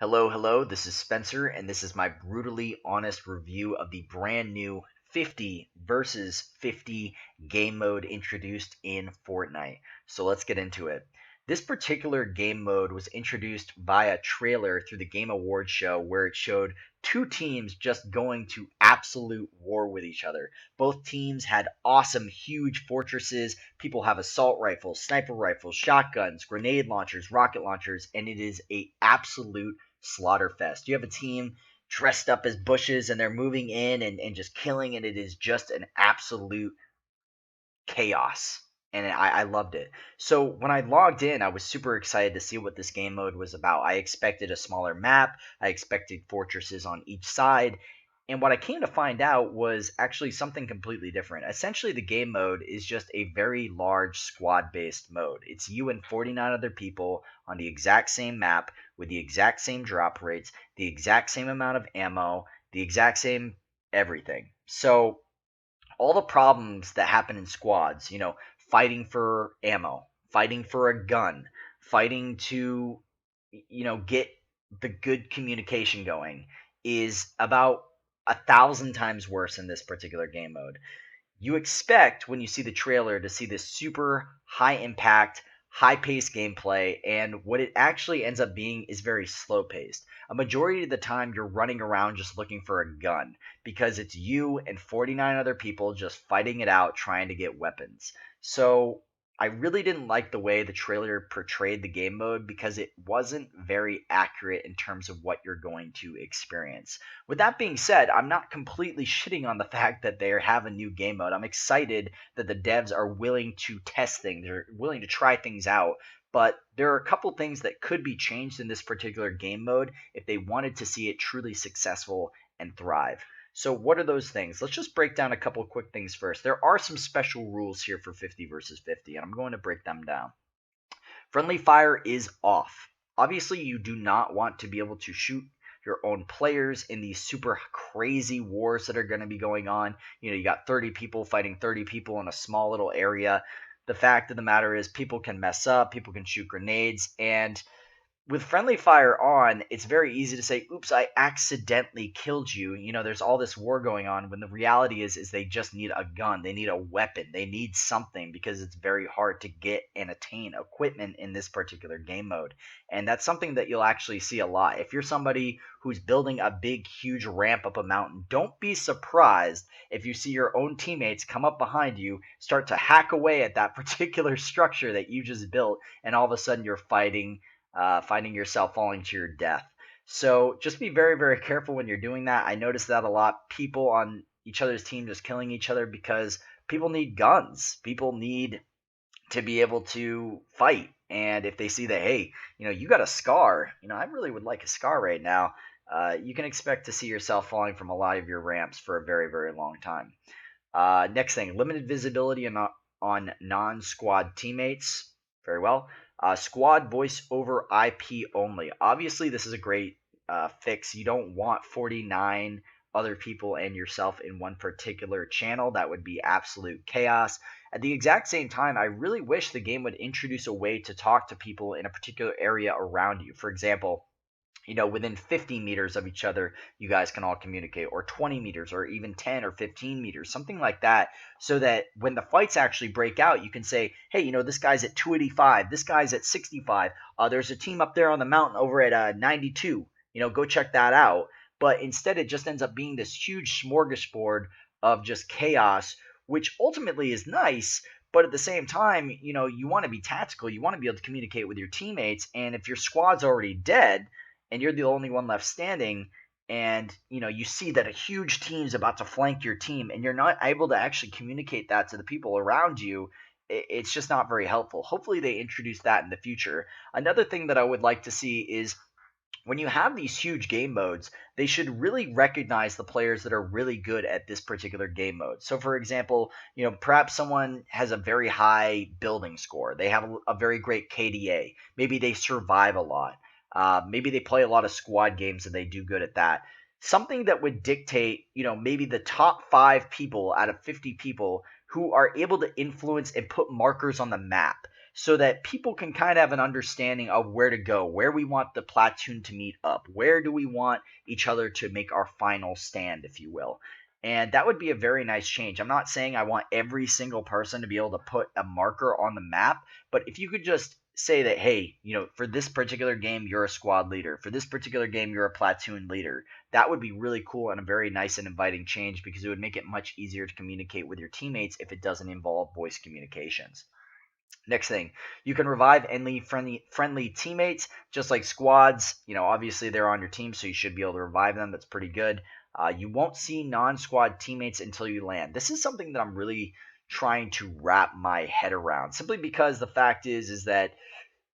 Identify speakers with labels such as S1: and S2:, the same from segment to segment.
S1: Hello, hello. This is Spencer, and this is my brutally honest review of the brand new 50 versus 50 game mode introduced in Fortnite. So let's get into it. This particular game mode was introduced by a trailer through the Game Awards show where it showed two teams just going to absolute war with each other. Both teams had awesome, huge fortresses. People have assault rifles, sniper rifles, shotguns, grenade launchers, rocket launchers, and it is a absolute Slaughterfest. You have a team dressed up as bushes and they're moving in and just killing, and it is just an absolute chaos. And I loved it. So when I logged in, I was super excited to see what this game mode was about. I expected a smaller map, I expected fortresses on each side. And what I came to find out was actually something completely different. Essentially, the game mode is just a very large squad based mode. It's you and 49 other people on the exact same map with the exact same drop rates, the exact same amount of ammo, the exact same everything. So all the problems that happen in squads, fighting for ammo, fighting for a gun, fighting to, get the good communication going, is about 1,000 times worse in this particular game mode. You expect when you see the trailer to see this super high impact, high paced gameplay, and what it actually ends up being is very slow paced. A majority of the time, you're running around just looking for a gun because it's you and 49 other people just fighting it out trying to get weapons. So I really didn't like the way the trailer portrayed the game mode because it wasn't very accurate in terms of what you're going to experience. With that being said, I'm not completely shitting on the fact that they have a new game mode. I'm excited that the devs are willing to test things, they're willing to try things out. But there are a couple things that could be changed in this particular game mode if they wanted to see it truly successful and thrive. So, what are those things? Let's just break down a couple quick things first. There are some special rules here for 50 versus 50, and I'm going to break them down. Friendly fire is off. Obviously, you do not want to be able to shoot your own players in these super crazy wars that are going to be going on. You got 30 people fighting 30 people in a small little area. The fact of the matter is, people can mess up, people can shoot grenades, and with friendly fire on, it's very easy to say, "Oops, I accidentally killed you." There's all this war going on when the reality is they just need a gun, they need a weapon, they need something because it's very hard to get and attain equipment in this particular game mode. And that's something that you'll actually see a lot. If you're somebody who's building a big huge ramp up a mountain, don't be surprised if you see your own teammates come up behind you, start to hack away at that particular structure that you just built, and all of a sudden you're finding yourself falling to your death. So just be very, very careful when you're doing that. I noticed that a lot. People on each other's team just killing each other because people need guns. People need to be able to fight. And if they see that, hey, you got a scar, I really would like a scar right now, you can expect to see yourself falling from a lot of your ramps for a very, very long time. Next thing, limited visibility on non squad teammates. Very well. Squad voice over IP only. Obviously, this is a great fix. You don't want 49 other people and yourself in one particular channel. That would be absolute chaos. At the exact same time, I really wish the game would introduce a way to talk to people in a particular area around you. For example, within 50 meters of each other, you guys can all communicate, or 20 meters, or even 10 or 15 meters, something like that, so that when the fights actually break out, you can say, hey, this guy's at 285, this guy's at 65, there's a team up there on the mountain over at 92, go check that out. But instead, it just ends up being this huge smorgasbord of just chaos, which ultimately is nice. But at the same time, you want to be tactical. You want to be able to communicate with your teammates. And if your squad's already dead, and you're the only one left standing, and you see that a huge team's about to flank your team and you're not able to actually communicate that to the people around you, it's just not very helpful. Hopefully they introduce that in the future. Another thing that I would like to see is when you have these huge game modes, they should really recognize the players that are really good at this particular game mode. So for example, perhaps someone has a very high building score, they have a very great KDA, maybe they survive a lot. Maybe they play a lot of squad games and they do good at that. Something that would dictate, maybe the top 5 people out of 50 people who are able to influence and put markers on the map. so that people can kind of have an understanding of where to go, where we want the platoon to meet up, where do we want each other to make our final stand, if you will. And that would be a very nice change. I'm not saying I want every single person to be able to put a marker on the map, but if you could just say that, hey, for this particular game, you're a squad leader. For this particular game, you're a platoon leader. That would be really cool and a very nice and inviting change, because it would make it much easier to communicate with your teammates if it doesn't involve voice communications. Next thing, you can revive enemy friendly teammates, just like squads. Obviously they're on your team, so you should be able to revive them. That's pretty good. You won't see non-squad teammates until you land. This is something that I'm really trying to wrap my head around, simply because the fact is that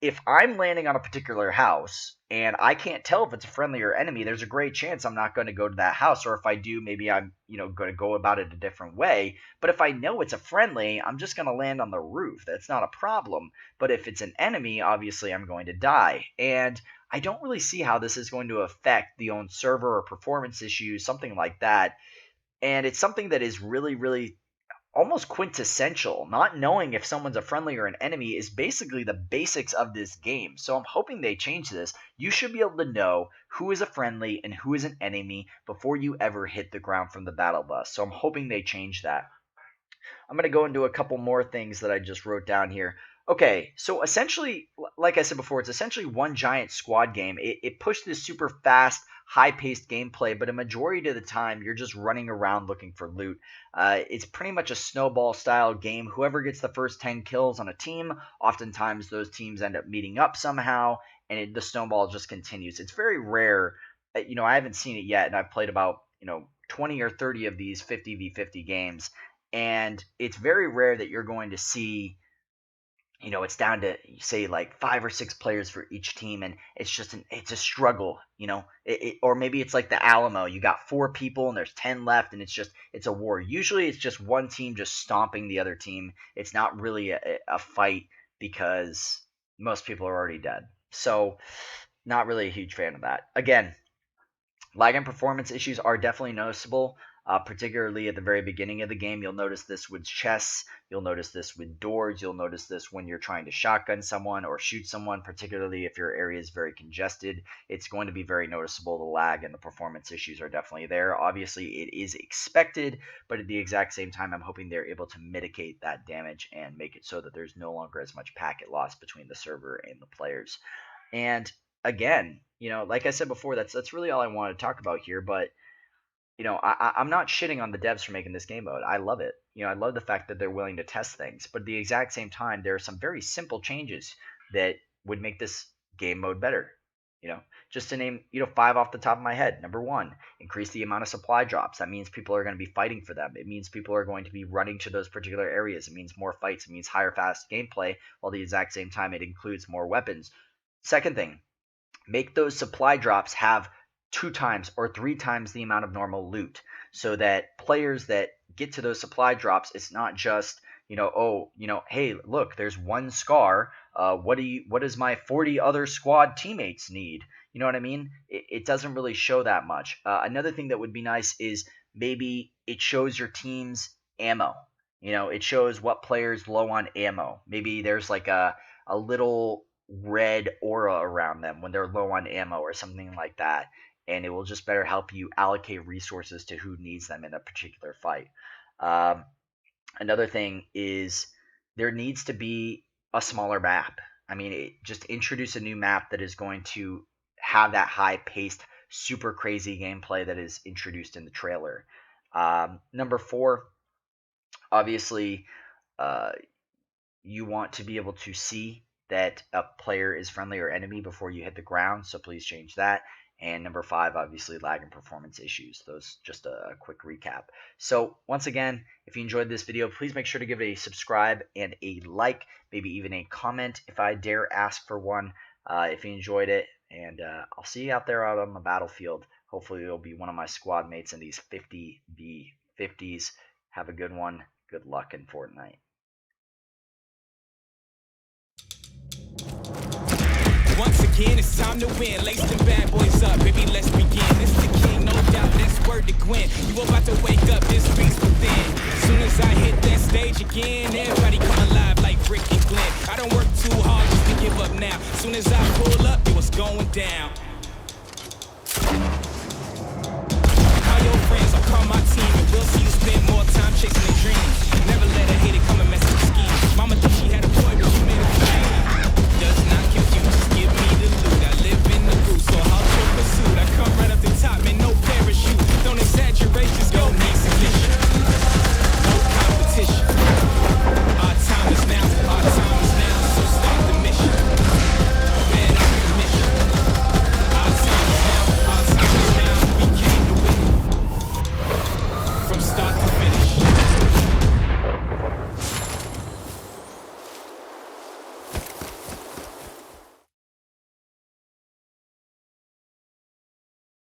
S1: if I'm landing on a particular house and I can't tell if it's a friendly or enemy, there's a great chance I'm not going to go to that house. Or if I do, maybe I'm, going to go about it a different way. But if I know it's a friendly, I'm just going to land on the roof. That's not a problem. But if it's an enemy, obviously I'm going to die. And I don't really see how this is going to affect the own server or performance issues, something like that. And it's something that is really, really almost quintessential. Not knowing if someone's a friendly or an enemy is basically the basics of this game. So I'm hoping they change this. You should be able to know who is a friendly and who is an enemy before you ever hit the ground from the battle bus. So I'm hoping they change that. I'm going to go into a couple more things that I just wrote down here. Okay, so essentially, like I said before, it's essentially one giant squad game. It pushed this super fast, high-paced gameplay, but a majority of the time, you're just running around looking for loot. It's pretty much a Snowball-style game. Whoever gets the first 10 kills on a team, oftentimes those teams end up meeting up somehow, and the Snowball just continues. It's very rare. I haven't seen it yet, and I've played about 20 or 30 of these 50v50 games, and it's very rare that you're going to see it's down to, say, like 5 or 6 players for each team, and it's a struggle, or maybe it's like the Alamo. You got 4 people and there's 10 left, and it's a war. Usually it's just one team just stomping the other team. It's not really a fight, because most people are already dead. So not really a huge fan of that. Again, lag and performance issues are definitely noticeable. Particularly at the very beginning of the game. You'll notice this with chests, you'll notice this with doors, you'll notice this when you're trying to shotgun someone or shoot someone, particularly if your area is very congested. It's going to be very noticeable. The lag and the performance issues are definitely there. Obviously, it is expected, but at the exact same time, I'm hoping they're able to mitigate that damage and make it so that there's no longer as much packet loss between the server and the players. And again, like I said before, that's really all I wanted to talk about here, but I'm not shitting on the devs for making this game mode. I love it. I love the fact that they're willing to test things. But at the exact same time, there are some very simple changes that would make this game mode better. Just to name, 5 off the top of my head. Number 1, increase the amount of supply drops. That means people are going to be fighting for them. It means people are going to be running to those particular areas. It means more fights. It means higher fast gameplay, while at the exact same time it includes more weapons. Second thing, make those supply drops have 2 times or 3 times the amount of normal loot, so that players that get to those supply drops, it's not just hey, look, there's 1 scar. What does my 40 other squad teammates need? You know what I mean? It doesn't really show that much. Another thing that would be nice is maybe it shows your team's ammo. It shows what players low on ammo. Maybe there's like a little red aura around them when they're low on ammo or something like that. And it will just better help you allocate resources to who needs them in a particular fight. Another thing is there needs to be a smaller map. Just introduce a new map that is going to have that high-paced, super crazy gameplay that is introduced in the trailer. Number 4, obviously, you want to be able to see that a player is friendly or enemy before you hit the ground, so please change that. And number 5, obviously, lag and performance issues. Those, just a quick recap. So once again, if you enjoyed this video, please make sure to give it a subscribe and a like, maybe even a comment if I dare ask for one, if you enjoyed it. And I'll see you out there out on the battlefield. Hopefully you'll be one of my squad mates in these 50v50s. Have a good one. Good luck in Fortnite.
S2: Once again, it's time to win. Lace them bad boys up, baby, let's begin. It's the king, no doubt, that's word to Gwen. You about to wake up this beast within. As soon as I hit that stage again,